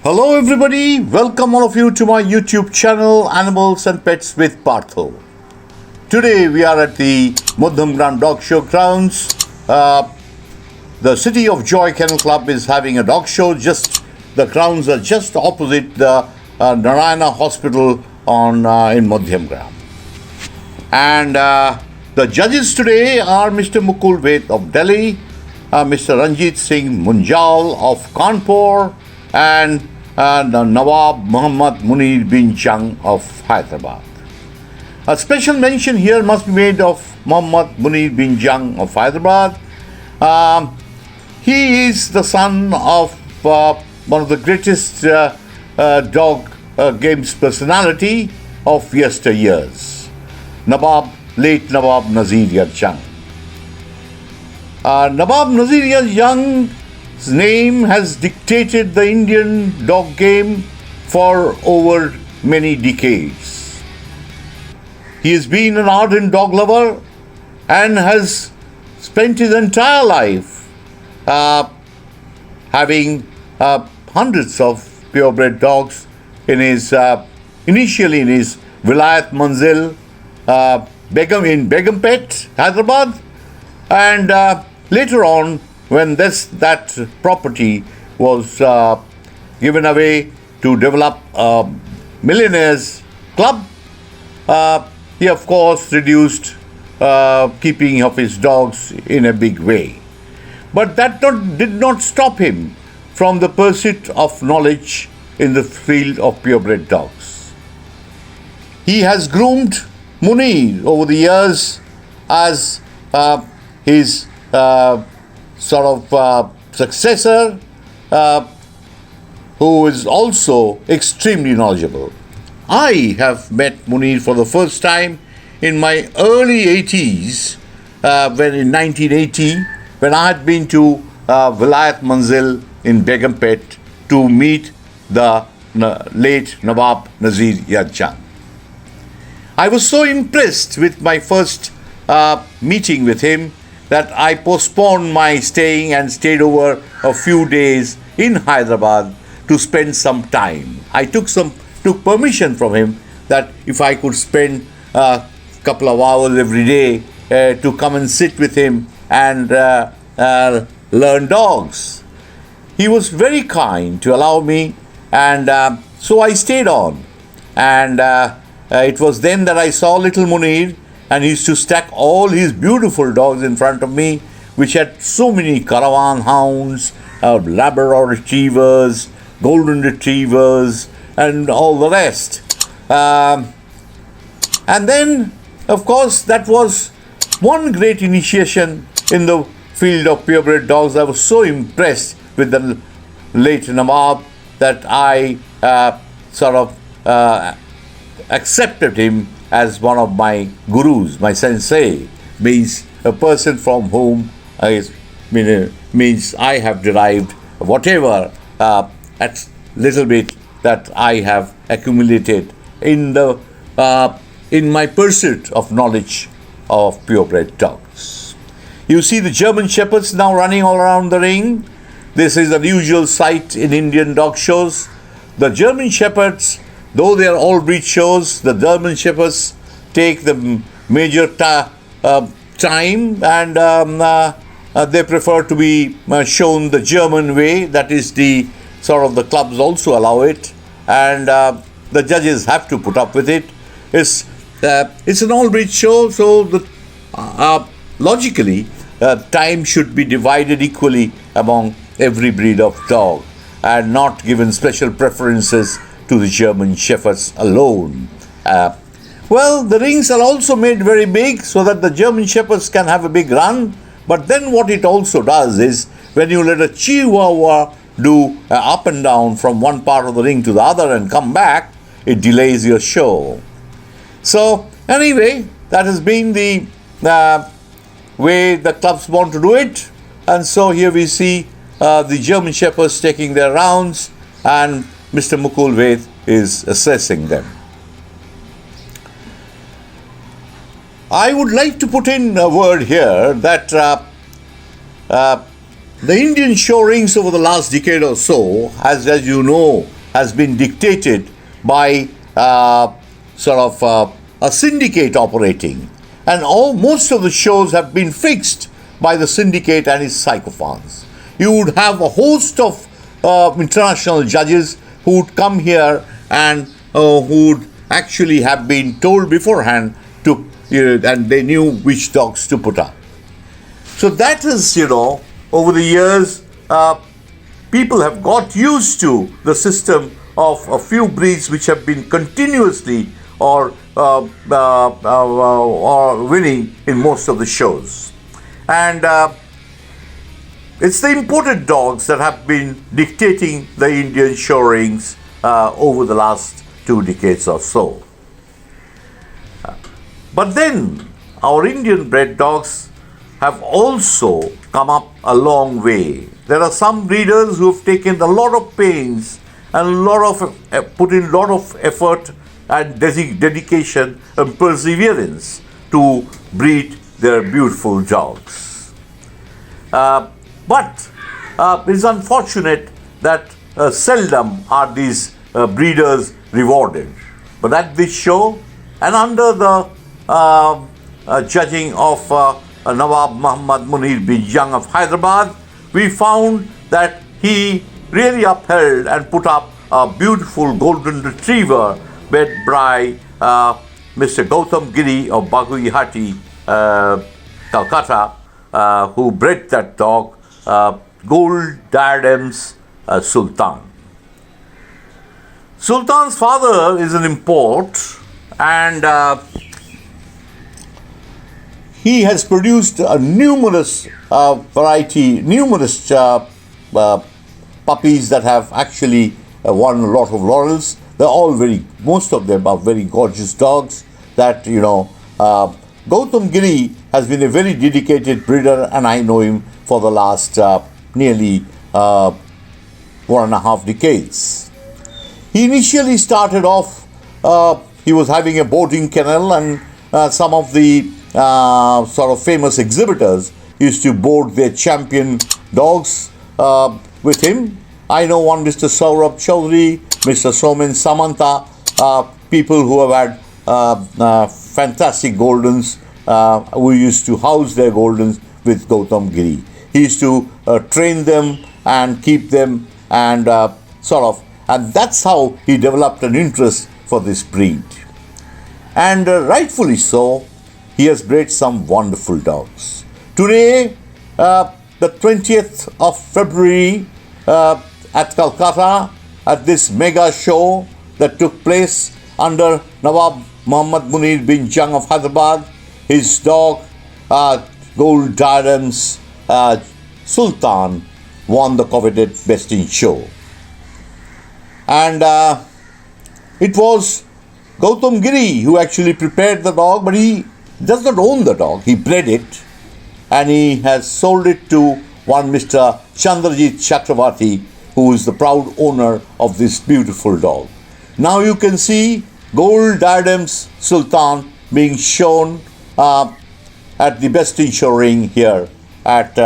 Hello everybody, welcome all of you to my YouTube channel Animals and Pets with Partha. Today we are at the Madhyamgram dog show grounds. The City of Joy Kennel Club is having a dog show. The grounds are just opposite the Narayana Hospital in Madhyamgram. And the judges today are Mr. Mukul Ved of Delhi, Mr. Ranjit Singh Munjal of Kanpur, and Nawab Mohammed Muneer bin Jung of Hyderabad. A special mention here must be made of Mohammed Muneer bin Jung of Hyderabad. He is the son of one of the greatest dog games personality of yesteryears, late Nawab NAZEER Jung. Nawab NAZEER Jung's name has dictated the Indian dog game for over many decades. He has been an ardent dog lover and has spent his entire life having hundreds of purebred dogs initially in his Vilayat Manzil in Begumpet, Hyderabad, and later on when that property was given away to develop a millionaires club, he of course reduced keeping of his dogs in a big way. But that did not stop him from the pursuit of knowledge in the field of purebred dogs. He has groomed Muneer over the years as his successor, who is also extremely knowledgeable. I have met Muneer for the first time in my early 80s, in 1980, when I had been to Vilayat Manzil in Begumpet to meet the late Nawab NAZEER Jung. I was so impressed with my first meeting with him that I postponed my staying and stayed over a few days in Hyderabad to spend some time. I took permission from him that if I could spend a couple of hours every day to come and sit with him and learn dogs. He was very kind to allow me, and so I stayed on. And it was then that I saw little Muneer, and he used to stack all his beautiful dogs in front of me, which had so many caravan hounds, Labrador retrievers, golden retrievers, and all the rest. And then, of course, that was one great initiation in the field of purebred dogs. I was so impressed with the late Nawab that I accepted him as one of my gurus, my sensei, means a person from whom I have derived whatever little bit that I have accumulated in my pursuit of knowledge of purebred dogs. You see the German Shepherds now running all around the ring. This is an usual sight in Indian dog shows. The German Shepherds, though they are all breed shows, the German Shepherds take the major time, and they prefer to be shown the German way. That is the clubs also allow it, and the judges have to put up with it. It's an all breed show, so logically time should be divided equally among every breed of dog, and not given special preferences to the German Shepherds alone. The rings are also made very big so that the German Shepherds can have a big run. But then what it also does is, when you let a Chihuahua do up and down from one part of the ring to the other and come back, it delays your show. So anyway, that has been the way the clubs want to do it. And so here we see the German Shepherds taking their rounds, and Mr. Mukul Ved is assessing them. I would like to put in a word here that The Indian show rings over the last decade or so, as you know, has been dictated by a syndicate operating. And most of the shows have been fixed by the syndicate and its sycophants. You would have a host of international judges who would come here and who would actually have been told beforehand and they knew which dogs to put up. So that is, over the years, people have got used to the system of a few breeds which have been continuously or winning in most of the shows. And it's the imported dogs that have been dictating the Indian show rings over the last 2 decades or so. But then our Indian bred dogs have also come up a long way. There are some breeders who have taken a lot of pains and put in a lot of effort and dedication and perseverance to breed their beautiful dogs. But it's unfortunate that seldom are these breeders rewarded. But at this show, and under the judging of Nawab Muhammad Muneer bin Jung of Hyderabad, we found that he really upheld and put up a beautiful golden retriever bred by Mr. Gautam Giri of Baguihati, Calcutta, who bred that dog, Gold Diadems Sultan. Sultan's father is an import, and he has produced a numerous puppies that have actually won a lot of laurels. They're all most of them are very gorgeous dogs that, Gautam Giri has been a very dedicated breeder, and I know him for the last nearly 1.5 decades. He initially started off, he was having a boarding kennel, and some of the famous exhibitors used to board their champion dogs with him. I know one Mr. Saurabh Chaudhary, Mr. Somen Samanta, people who have had fantastic Goldens, who used to house their Goldens with Gautam Giri. He used to train them and keep them and and that's how he developed an interest for this breed. And rightfully so, he has bred some wonderful dogs. Today, the 20th of February, at Calcutta, at this mega show that took place under Nawab Muhammad Muneer bin Jung of Hyderabad, his dog, Gold Diadems Sultan, won the coveted Best in Show. And it was Gautam Giri who actually prepared the dog, but he does not own the dog. He bred it, and he has sold it to one Mr. Chandrajit Chakraborty, who is the proud owner of this beautiful dog. Now you can see Gold Diadems Sultan being shown at the Best in Show ring here at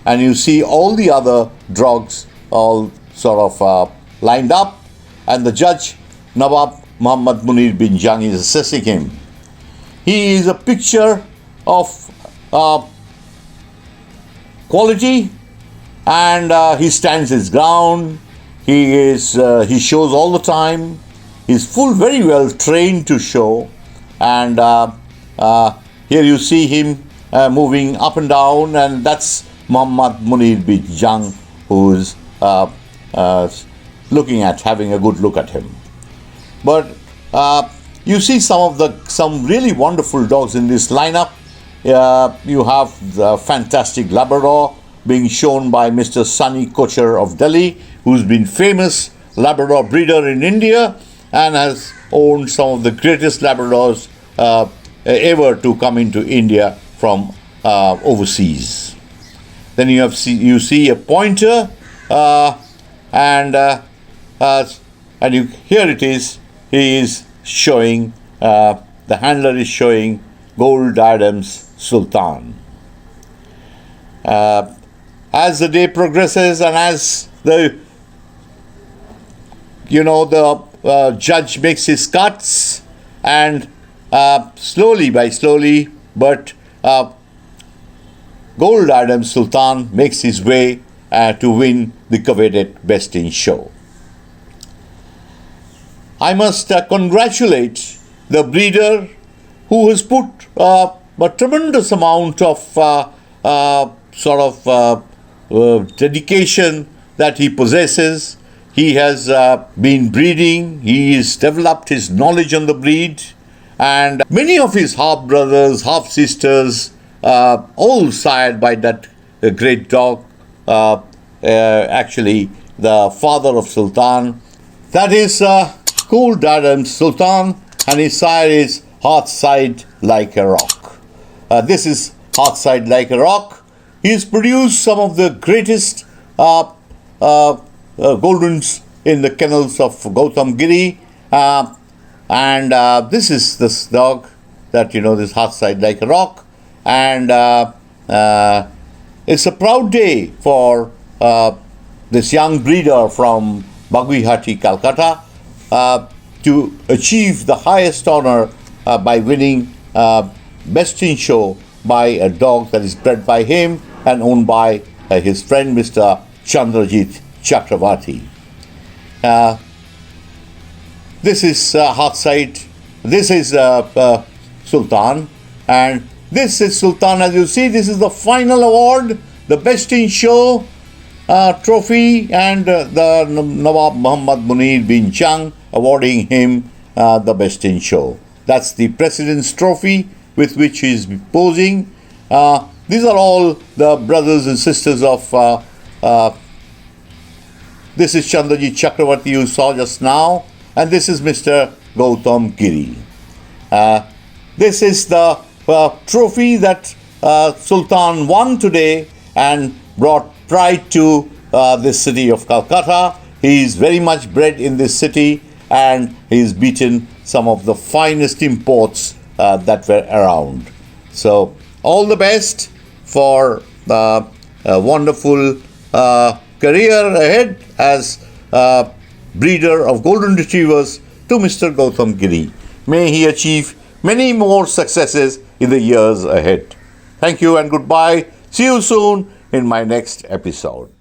and you see all the other dogs all lined up, and the judge Nawab Muhammad Muneer bin Jung is assessing him. He is a picture of quality, and he stands his ground. He shows all the time. He's very well trained to show, and here you see him moving up and down, and that's Muhammad Muneer bin Jung, who's having a good look at him. But you see some really wonderful dogs in this lineup. You have the fantastic Labrador being shown by Mr. Sunny Kochar of Delhi, who's been famous Labrador breeder in India and has owned some of the greatest Labradors ever to come into India from overseas. Then you see a pointer, and here it is. He is showing, the handler is showing Gold Diadems Sultan. as the day progresses and as the judge makes his cuts, and slowly but Gold Diadems Sultan makes his way to win the coveted Best in Show. I must congratulate the breeder who has put a tremendous amount of dedication that he possesses. He has been breeding, he has developed his knowledge on the breed, and many of his half brothers, half sisters, all sired by that great dog, actually the father of Sultan. That is Gold Diadems Sultan, and his sire is Heartside Like a Rock. This is Heartside Like a Rock. He has produced some of the greatest Goldens in the kennels of Gautam Giri, and this is this dog that this Heartside Like a Rock, and it's a proud day for this young breeder from Bagwihati, Calcutta, to achieve the highest honor by winning Best in Show by a dog that is bred by him and owned by his friend Mr. Chandrajit Chakraborty. This is Heartside. This is Sultan, and this is Sultan. As you see, this is the final award, the Best in Show trophy, and the Nawab Mohammed Muneer bin Jung awarding him the Best in Show. That's the President's Trophy with which he is posing. These are all the brothers and sisters of this is Chandrajit Chakraborty you saw just now, and this is Mr. Gautam Giri. This is the trophy that Sultan won today and brought pride to this city of Calcutta. He is very much bred in this city, and he's beaten some of the finest imports that were around. So all the best for a wonderful career ahead as breeder of golden retrievers to Mr. Gautam Giri. May he achieve many more successes in the years ahead. Thank you and goodbye. See you soon in my next episode.